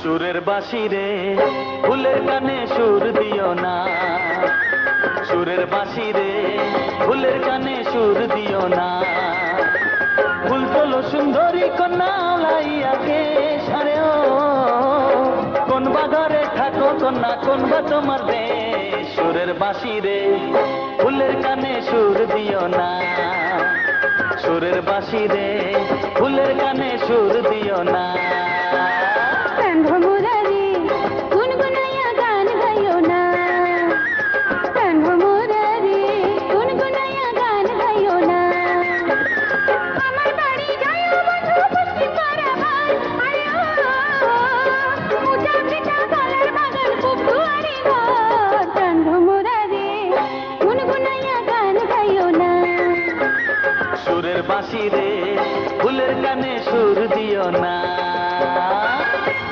সুরের বাঁশি রে ফুলের কানে সুর দিও না, সুরের বাঁশি রে ফুলের কানে সুর দিও না। ফুল তোলো সুন্দরী কন্যা লাইয়াকে সারে ও, কোন বা ঘরে থাকো কন্যা, কোন বা তোমার দেশ। সুরের বাঁশি রে ফুলের কানে সুর দিও না, সুরের বাঁশি রে ফুলের কানে সুর দিও না।